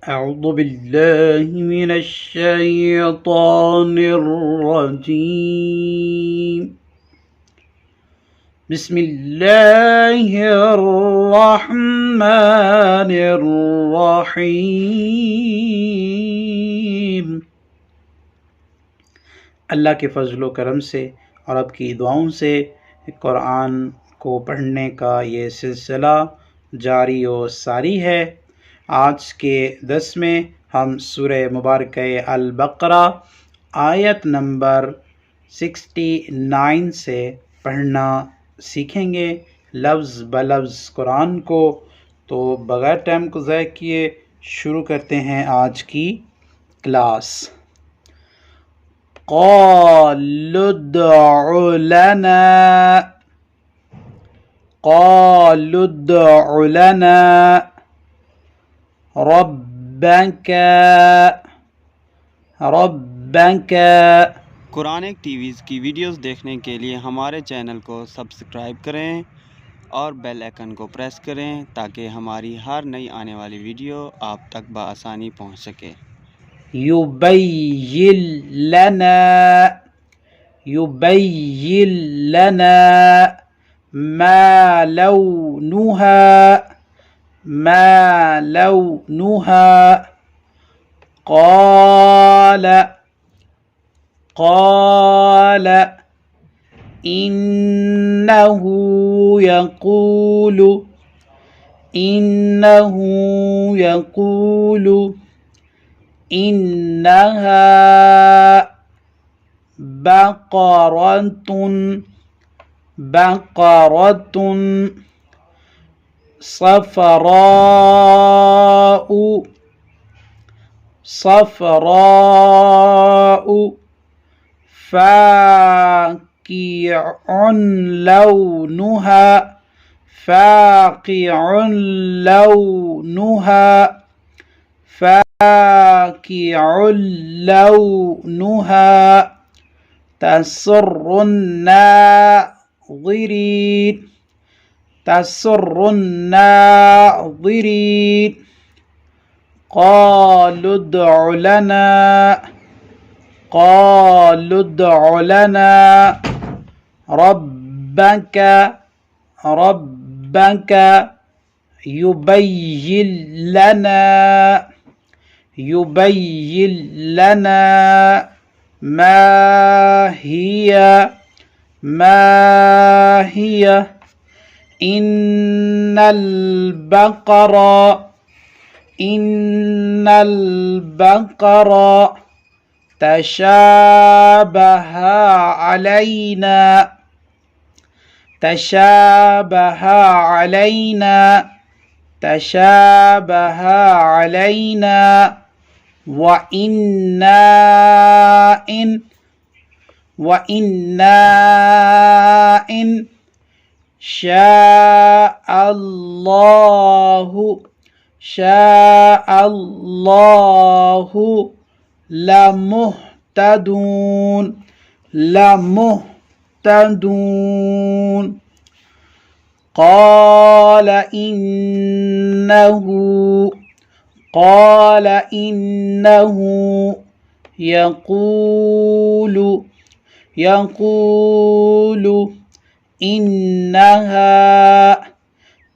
أعوذ بالله من الشيطان الرجيم بسم الله الرحمن الرحيم। अल्लाह के फजल करम से और आपकी दुआओं से कुरान को पढ़ने का ये सिलसिला जारी और सारी है। आज के दस में हम सूरह मुबारक अल बकरा आयत नंबर 69 से पढ़ना सीखेंगे लफ्ज़ ब लफ्ज़ कुरान को। तो बग़ैर टाइम को ज़ाय किए शुरू करते हैं आज की क्लास। क़ालू उद्उ लना रब्बक। कुरानिक टीवीज़ की वीडियोस देखने के लिए हमारे चैनल को सब्सक्राइब करें और बेल आइकन को प्रेस करें ताकि हमारी हर नई आने वाली वीडियो आप तक बआसानी पहुंच सके। युबय्यिन लना मा लौनुहा قال إنه يقول إنها بقرة صفراء فاقع لونها تسر الناظرين قالوا ادع لنا ربك يبين لنا ما هي إن البقرة تشابه علينا وإنا إن شاء الله لمهتدون قال إنه يقول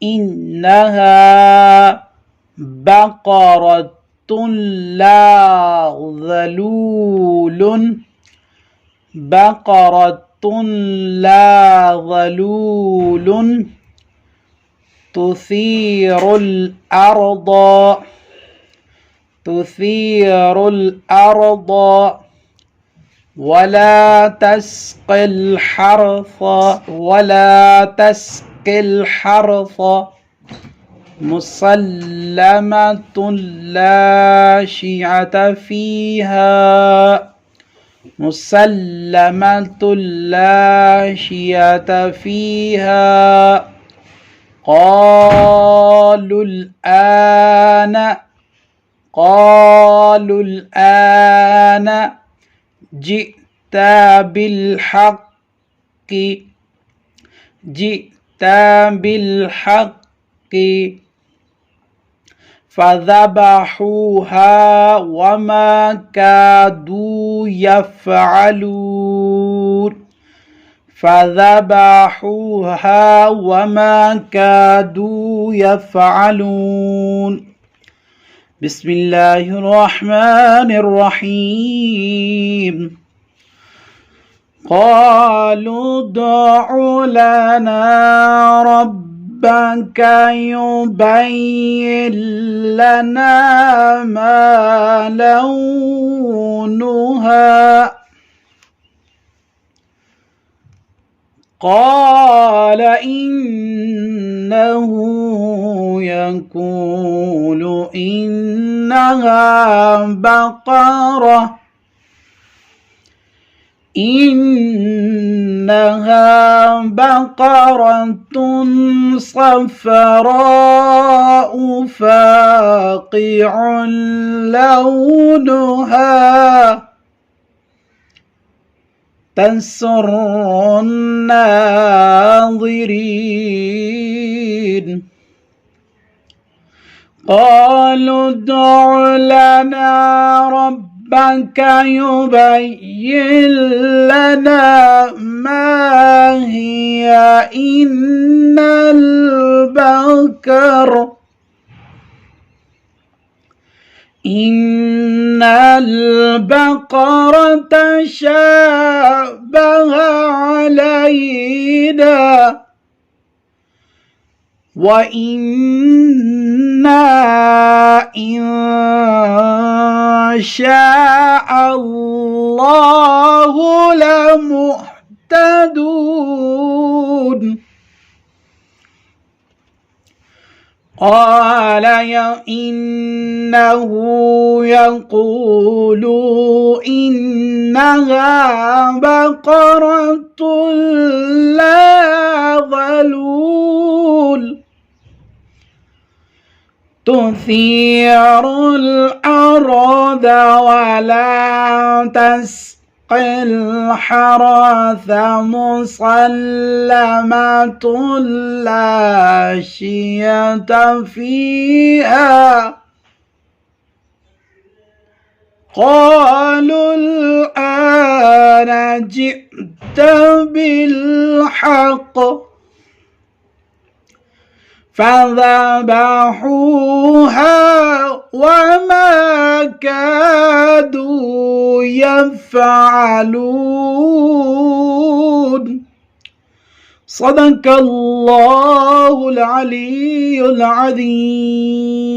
إنها بقرة لا ظلول تثير الأرض ولا تسقي الحرث مسلمة لا شيعة فيها قالوا الآن جئت بالحق فذبحوها وما كادوا يفعلون فذبحوها وما كادوا يفعلون. بسم الله الرحمن الرحيم. قالوا ادع لنا ربك يبين لنا ما لونها قال إنه يقول إنها بقرة صفراء فاقع لونها تسر الناظرين. قالوا ادع لنا ربك يبين لنا ما هي إن البقرة تشابه علينا وإنا إن شاء الله لمهتدون. قال إنه يقول إنها بقرة لا ظلول تثير الأرض ولا تسقي الحرث مسلمة لا شية فيها. قالوا الآن جئت بالحق فذبحوها وما كادوا يفعلون. صدق الله العلي العظيم.